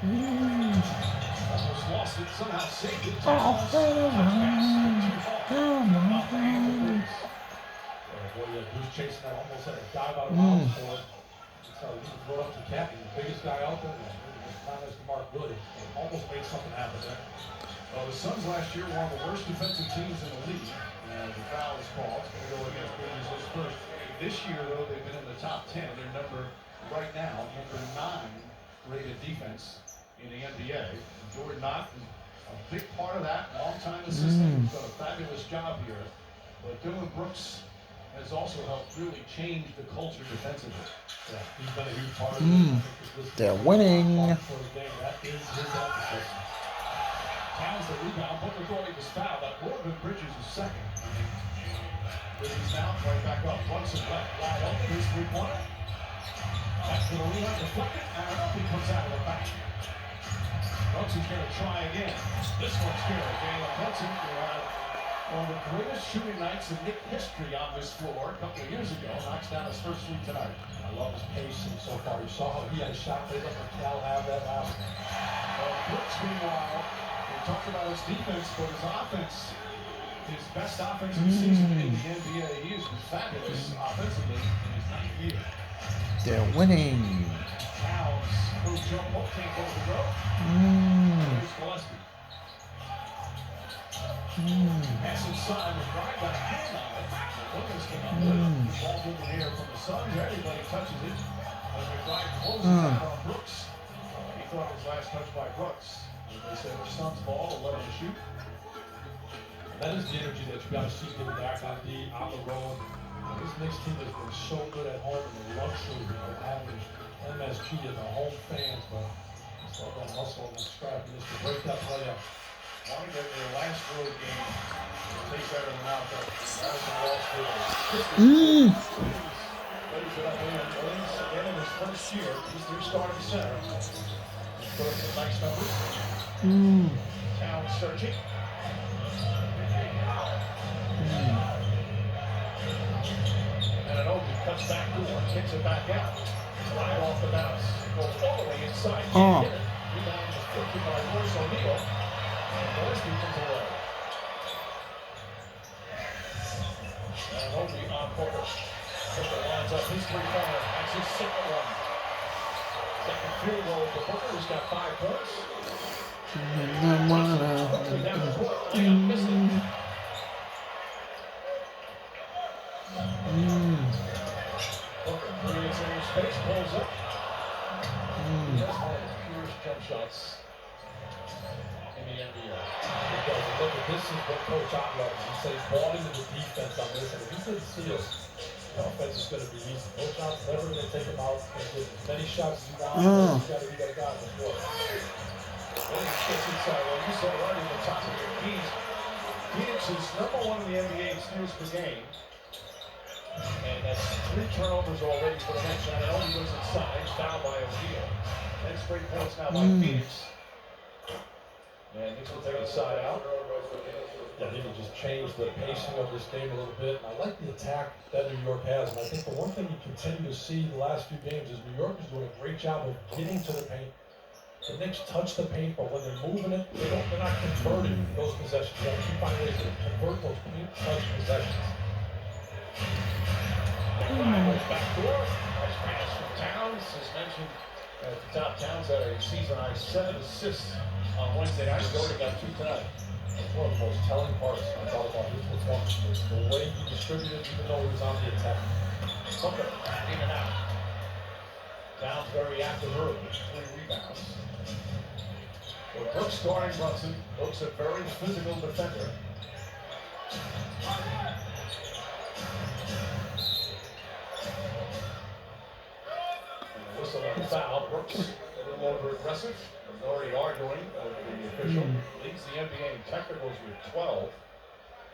Almost lost it, somehow saved it. Oh, Boy, who's chasing that? Almost had a dive out of bounds for it. That's how he throw up to Cappy, the biggest guy out there. Not as Mark Wood. Almost made something happen there. Well, the Suns last year were one of the worst defensive teams in the league. And the foul is called. It's going to go against Bridges first. This year, though, they've been in the top 10. They're right now, number 9 rated defense in the NBA. And Jordan Knott is a big part of that. Long-time assistant. He's done a fabulous job here. But Dylan Brooks has also helped really change the culture defensively. Yeah, he's been a huge part of it. They're winning. That is his emphasis. Towns the rebound. Booker thought he was fouled. That would have been Bridges' second. Bridges now right back up. Brunson left. Wide open. His three-pointer. Back to the rebound. Deflected. And up he comes out of the back. Brunson's going to try again. This one's good. Jalen Brunson, who had one of the greatest shooting nights in Knicks history on this floor a couple of years ago, knocks down his first three tonight. I love his pace and so far. You saw how he had a shot. They let Cal have that last one. Brooks, meanwhile, we talked about his defense, but his offense, his best offensive season in the NBA. He is fabulous offensively in his 9th year. They're winning. Towns, first jump ball, can't go to the road. Here's Gillespie. Pass inside, McBride got a hand on it. Williams came up with it. The ball moving here from the Suns. Everybody touches it. But McBride closes out on Brooks. He thought it was last touch by Brooks. They said the Suns' ball, let him shoot. That is the energy that you got to see getting back on the road. This Knicks team has been so good at home and the luxury of having MSG and the home fans, but it's all that hustle and that scrappiness to break that play up. Wanted their last road game. Takes that in the mouth. That was the loss for Williams again in his first year. He's their starting center. He's put some nice numbers. Towns searching. And an open cuts back door, kicks it back out. Right off the bounce. Goes all the way inside. Rebound is flipped by Royce O'Neal. And Gillespie comes away. And Obi on Booker. Booker lines up his three-pointer. That's his second one. Second field goal for Booker. He's got 5 points. Oakley down the court. Layup missing. Booker creates any space, pulls up. That's one of the purest jump shots in the NBA. Because look at this is what Coach Ott loves. He says ball into the defense on this, and if he didn't see us, the offense is going to be easy. Coach Ott's never going to take him out and get as many shots as you want. You got to be that guy on the floor. Williams gets inside. Well, you said right in the top of your keys. Phoenix is number 1 in the NBA in steals per game. And that's 3 turnovers already for the next round. Only goes inside. He's fouled by O'Neal. 10 straight points now by Phoenix. And Knicks will take a side out. Yeah, he can just change the pacing of this game a little bit. And I like the attack that New York has. And I think the one thing you continue to see the last few games is New York is doing a great job of getting to the paint. The Knicks touch the paint, but when they're moving it, they're not converting those possessions. You got to keep finding ways to convert those paint touch possessions. Back door. Nice pass from Towns. As mentioned at the top, Towns had a season-high 7 assists on Wednesday night. He already got 2 tonight. That's one of the most telling parts I thought about his performance was the way he distributed even though he was on the attack. Booker in and out. Towns very active early. 3 rebounds. Well, Brooks scoring Brunson. Brooks a very physical defender. Whistle on the foul. Brooks a little over aggressive. Already arguing the official. Leads the NBA in technicals with 12.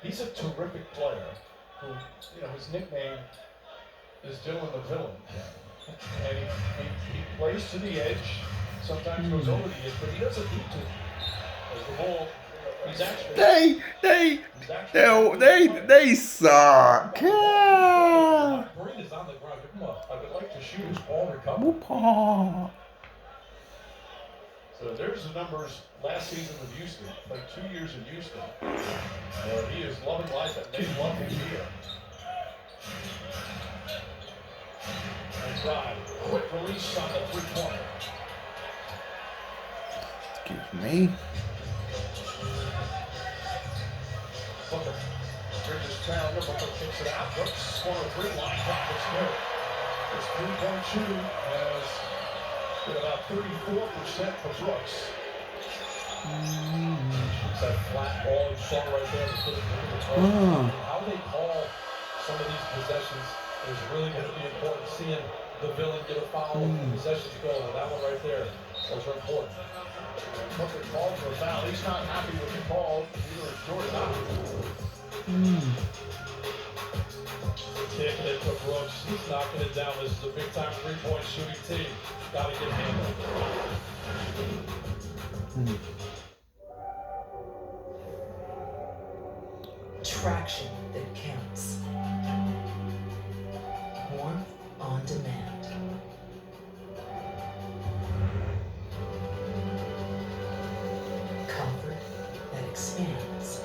He's a terrific player who, you know, his nickname is Dylan the Villain. And he plays to the edge, sometimes goes over the edge, but he doesn't need to. As the ball, he's actually... They suck. Green is on the ground. Give him up. I would like to shoot his ball recovery. So there's the numbers last season with Houston, like 2 years in Houston. He is loving life and they love him here. And drive, quick release on the three-pointer. Excuse me. Booker bridges challenger, Booker kicks it out, Brooks, corner three, line drop is good. His three-point shooting has been about 34% for Brooks. Shoots that flat ball, you saw right there. How they call some of these possessions is really going to be important. Seeing the villain get a foul, possessions go, and that one right there, those are important. Booker called for a foul. He's not happy with the call. Neither is Jordan. Taking it to Brooks. He's knocking it down. This is a big-time three-point shooting team. Got to get handled. Traction that counts. Warmth on demand. Comfort that expands.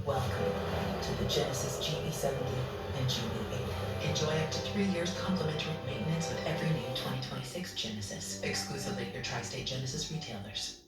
Welcome to the Genesis GB70 and GB80. Enjoy up to 3 years complimentary maintenance with every new 2026 Genesis, exclusively at your Tri-State Genesis retailers.